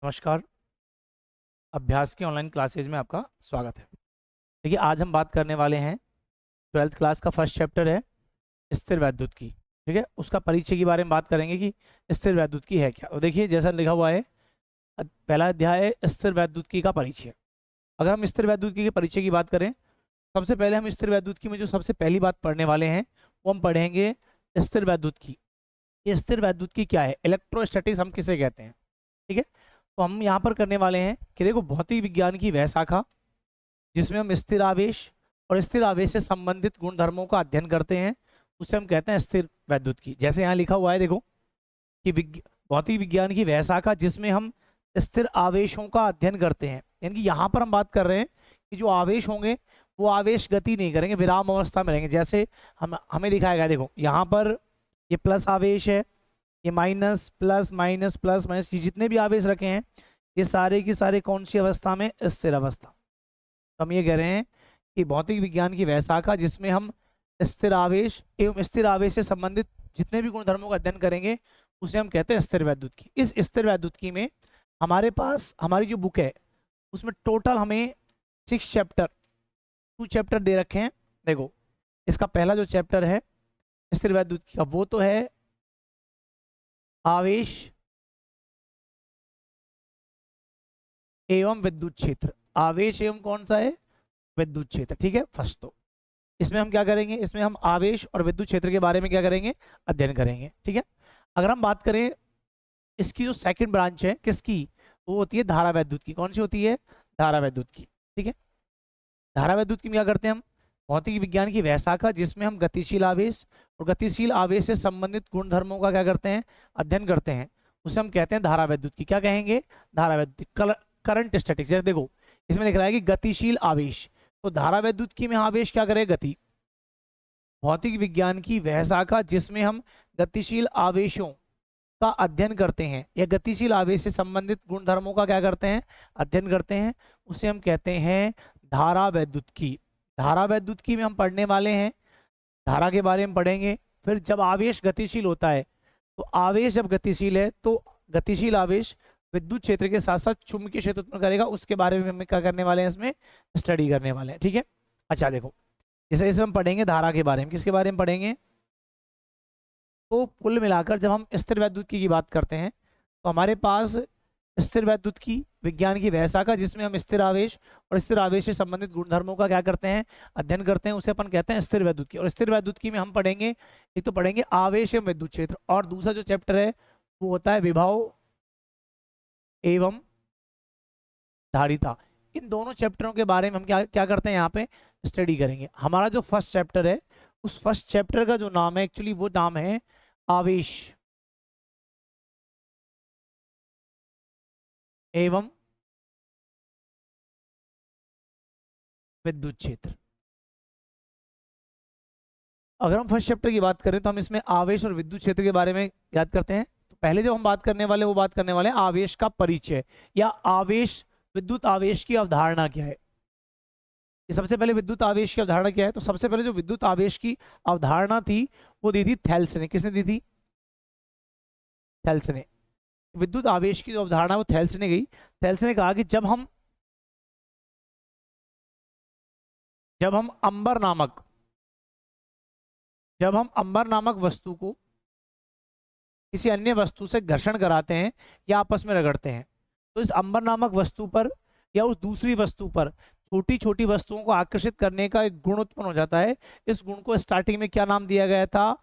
नमस्कार। अभ्यास की ऑनलाइन क्लासेज में आपका स्वागत है। देखिए, आज हम बात करने वाले हैं 12th क्लास का फर्स्ट चैप्टर है स्थिर वैद्युत की। ठीक है, उसका परिचय के बारे में बात करेंगे कि स्थिर वैद्युत की है क्या। और देखिए, जैसा लिखा हुआ है, पहला अध्याय है स्थिर वैद्युत की का परिचय। अगर हम स्थिर वैद्युत की के परिचय की बात करें, सबसे पहले हम स्थिर वैद्युत की में जो सबसे पहली बात पढ़ने वाले हैं वो हम पढ़ेंगे स्थिर वैद्युत की। ये स्थिर वैद्युत की क्या है, इलेक्ट्रोस्टैटिक्स हम किसे कहते हैं। ठीक है, तो हम यहाँ पर करने वाले हैं कि देखो, भौतिक विज्ञान की वह शाखा जिसमें हम स्थिर आवेश और स्थिर आवेश से संबंधित गुणधर्मों का अध्ययन करते हैं, उसे हम कहते हैं स्थिर वैद्युत की। जैसे यहाँ लिखा हुआ है, देखो कि भौतिक विज्ञान की वह शाखा जिसमें हम स्थिर आवेशों का अध्ययन करते हैं, यानी कि यहाँ पर हम बात कर रहे हैं कि जो आवेश होंगे वो आवेश गति नहीं करेंगे, विराम अवस्था में रहेंगे। जैसे हमें दिखाया गया, देखो यहाँ पर ये प्लस आवेश है, ये minus plus minus plus minus, ये जितने भी आवेश रखे हैं ये सारे की सारे कौन सी अवस्था में, स्थिर अवस्था। तो हम ये कह रहे हैं कि भौतिक विज्ञान की वह शाखा जिसमें हम स्थिर आवेश एवं स्थिर आवेश से संबंधित जितने भी गुणधर्मों का अध्ययन करेंगे उसे हम कहते हैं स्थिर वैद्युत की। इस स्थिर वैद्युत की में हमारे पास हमारी जो बुक है उसमें टोटल हमें 2 चैप्टर दे रखे हैं। देखो, इसका पहला जो चैप्टर है स्थिर वैद्युत की का, वो तो है आवेश एवं विद्युत क्षेत्र। आवेश एवं कौन सा है, विद्युत क्षेत्र। ठीक है, फर्स्ट तो इसमें हम क्या करेंगे, इसमें हम आवेश और विद्युत क्षेत्र के बारे में क्या करेंगे, अध्ययन करेंगे। ठीक है, अगर हम बात करें इसकी जो सेकंड ब्रांच है किसकी, वो होती है धारा वैद्युत की। कौन सी होती है, धारा वैद्युत की। ठीक है, धारा वैद्युत की में क्या करते हैं हम, भौतिक विज्ञान की वह शाखा जिसमें हम गतिशील आवेश और गतिशील आवेश से संबंधित गुणधर्मों का क्या करते हैं, अध्ययन करते हैं, उसे हम कहते हैं धारा वैद्युत की। क्या कहेंगे, धारा वैद्युत। करंट स्टैटिक्स, देखो इसमें लिख रहा है कि गतिशील आवेश, तो धारा वैद्युत की में आवेश क्या करे, गति। भौतिक विज्ञान की वह शाखा जिसमें हम गतिशील आवेशों का अध्ययन करते हैं या गतिशील आवेश से संबंधित गुणधर्मों का क्या करते हैं, अध्ययन करते हैं, उसे हम कहते हैं धारा वैद्युत की। धारा वैद्युत की में हम पढ़ने वाले हैं, धारा के बारे में पढ़ेंगे। फिर जब आवेश गतिशील होता है, तो आवेश जब गतिशील है तो गतिशील आवेश विद्युत क्षेत्र के साथ साथ चुंबकीय क्षेत्र उत्पन्न करेगा, उसके बारे में हम क्या करने वाले हैं, इसमें स्टडी करने वाले हैं। ठीक है, अच्छा देखो, जैसे इसमें हम पढ़ेंगे धारा के बारे में, किसके बारे में पढ़ेंगे, तो कुल मिलाकर जब हम स्थिर वैद्युत की बात करते हैं तो हमारे पास स्थिर वैद्युत की विज्ञान की वह शाखा जिसमें हम स्थिर आवेश और स्थिर आवेश से संबंधित गुणधर्मों का क्या करते हैं, अध्ययन करते हैं, उसे अपन कहते हैं स्थिर वैद्युत की। और स्थिर वैद्युत की में हम पढ़ेंगे, एक तो पढ़ेंगे आवेश एवं विद्युत क्षेत्र, और दूसरा जो चैप्टर है वो होता है विभव एवं धारिता। इन दोनों चैप्टरों के बारे में हम क्या क्या करते हैं, यहाँ पे स्टडी करेंगे। हमारा जो फर्स्ट चैप्टर है उस फर्स्ट चैप्टर का जो नाम है, एक्चुअली वो नाम है आवेश एवं विद्युत क्षेत्र। अगर हम फर्स्ट चैप्टर की बात करें तो हम इसमें आवेश और विद्युत क्षेत्र के बारे में याद करते हैं। तो पहले जो हम बात करने वाले वो बात करने वाले हैं आवेश का परिचय या आवेश, विद्युत आवेश की अवधारणा क्या है। ये सबसे पहले विद्युत आवेश की अवधारणा क्या है, तो सबसे पहले जो विद्युत आवेश की अवधारणा थी वो दी थी थेल्स ने। किसने दी थी, थेल्स ने। विद्युत आवेश की जो अवधारणा वो थेल्स ने गई। थेल्स ने कहा कि जब हम अंबर नामक जब हम अंबर नामक वस्तु को किसी अन्य वस्तु से घर्षण कराते हैं या आपस में रगड़ते हैं, तो इस अंबर नामक वस्तु पर या उस दूसरी वस्तु पर छोटी छोटी वस्तुओं को आकर्षित करने का एक गुण उत्पन्न हो जाता है। इस गुण को स्टार्टिंग में क्या नाम दिया गया था,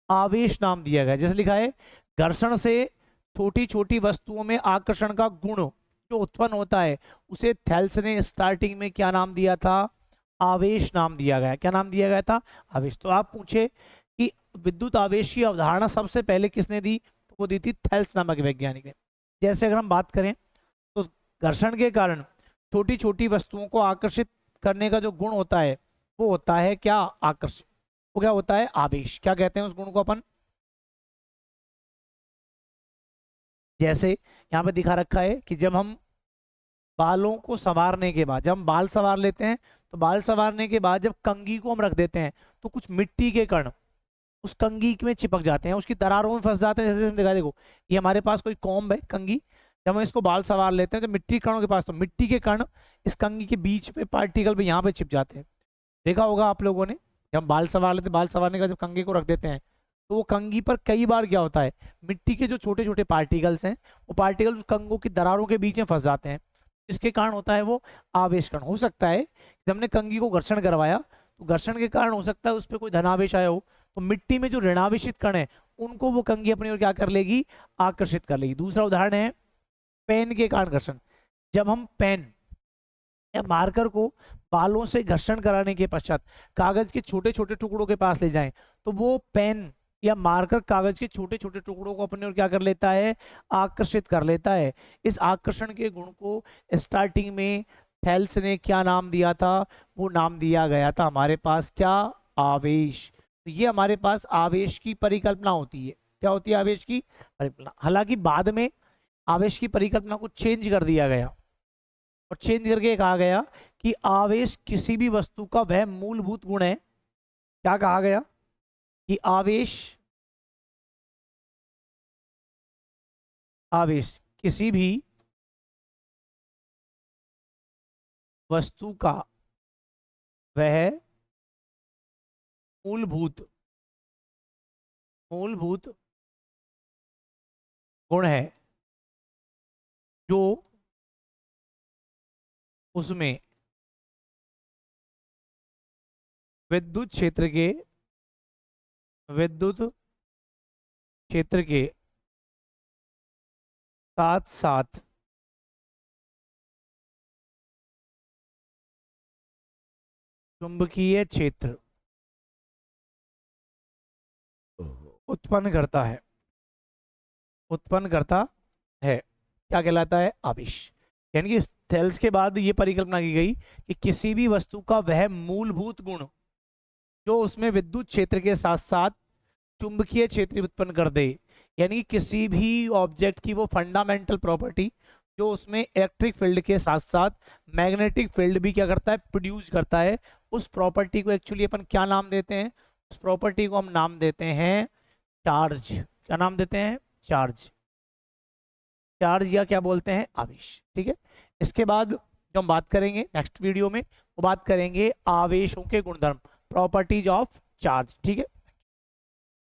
आवेश नाम दिया गया। जैसे लिखा है, घर्षण से छोटी छोटी वस्तुओं में आकर्षण का गुण जो उत्पन्न होता है उसे थेल्स ने स्टार्टिंग में क्या नाम दिया था, आवेश नाम दिया गया। क्या नाम दिया गया था, आवेश। तो आप पूछे कि विद्युत आवेश की अवधारणा सबसे पहले किसने दी, तो वो दी थी थेल्स नामक वैज्ञानिक ने। जैसे अगर हम बात करें तो घर्षण के कारण छोटी छोटी वस्तुओं को आकर्षित करने का जो गुण होता है वो होता है क्या, आकर्षण। वो क्या होता है, आवेश। क्या कहते हैं उस गुण को अपन, जैसे यहाँ पे दिखा रखा है कि जब हम बालों को संवारने के बाद, जब हम बाल संवार लेते हैं तो बाल संवारने के बाद जब कंघी को हम रख देते हैं तो कुछ मिट्टी के कण उस कंघी में चिपक जाते हैं, उसकी दरारों में फंस जाते हैं। जैसे दिखा, देखो ये हमारे पास कोई कॉम्ब है, कंघी, जब हम इसको बाल सवार लेते हैं तो मिट्टी कणों के पास, तो मिट्टी के कण इस कंघी के बीच पे पार्टिकल पे यहाँ पे चिप जाते हैं। देखा होगा आप लोगों ने, जब हम बाल सवार लेते हैं, बाल सवारने के बाद जब कंघी को रख देते हैं तो वो कंघी पर कई बार क्या होता है, मिट्टी के जो छोटे छोटे पार्टिकल्स हैं वो पार्टिकल कंघों की दरारों के बीच में फंस जाते हैं। इसके कारण होता है वो आवेश कण। हो सकता है कि हमने कंघी को घर्षण करवाया तो घर्षण के कारण हो सकता है उस पर कोई धनावेश आया हो, तो मिट्टी में जो ऋणावेशित कण है उनको वो कंघी अपनी ओर क्या कर लेगी, आकर्षित कर लेगी। दूसरा उदाहरण है पेन के कारण घर्षण। जब हम पेन या मार्कर को बालों से घर्षण कराने के पश्चात कागज के छोटे छोटे टुकड़ों के पास ले जाएं तो वो पेन या मार्कर कागज के छोटे छोटे टुकड़ों को अपने ओर क्या कर लेता है, आकर्षित कर लेता है। इस आकर्षण के गुण को स्टार्टिंग में थेल्स ने क्या नाम दिया था, वो नाम दिया गया था हमारे पास क्या, आवेश। तो ये हमारे पास आवेश की परिकल्पना होती है। क्या होती है आवेश की परिकल्पना। हालांकि बाद में आवेश की परिकल्पना को चेंज कर दिया गया और चेंज करके कहा गया कि आवेश किसी भी वस्तु का वह मूलभूत गुण है। क्या कहा गया कि आवेश किसी भी वस्तु का वह मूलभूत गुण है जो उसमें विद्युत क्षेत्र के साथ साथ चुंबकीय क्षेत्र उत्पन्न करता है। क्या कहलाता है, आवेश। यानी कि थेल्स के बाद ये परिकल्पना की गई कि किसी भी वस्तु का वह मूलभूत गुण जो उसमें विद्युत क्षेत्र के साथ साथ चुंबकीय क्षेत्र उत्पन्न कर दे। यानी कि किसी भी ऑब्जेक्ट की वो फंडामेंटल प्रॉपर्टी जो उसमें इलेक्ट्रिक फील्ड के साथ साथ मैग्नेटिक फील्ड भी क्या करता है, प्रोड्यूस करता है। उस प्रॉपर्टी को एक्चुअली अपन क्या नाम देते हैं, उस प्रॉपर्टी को हम नाम देते हैं चार्ज। क्या नाम देते हैं, चार्ज या क्या बोलते हैं, आवेश। ठीक है। इसके बाद जो हम बात करेंगे नेक्स्ट वीडियो में, वो बात करेंगे आवेशों के गुणधर्म, प्रॉपर्टीज ऑफ चार्ज। ठीक है।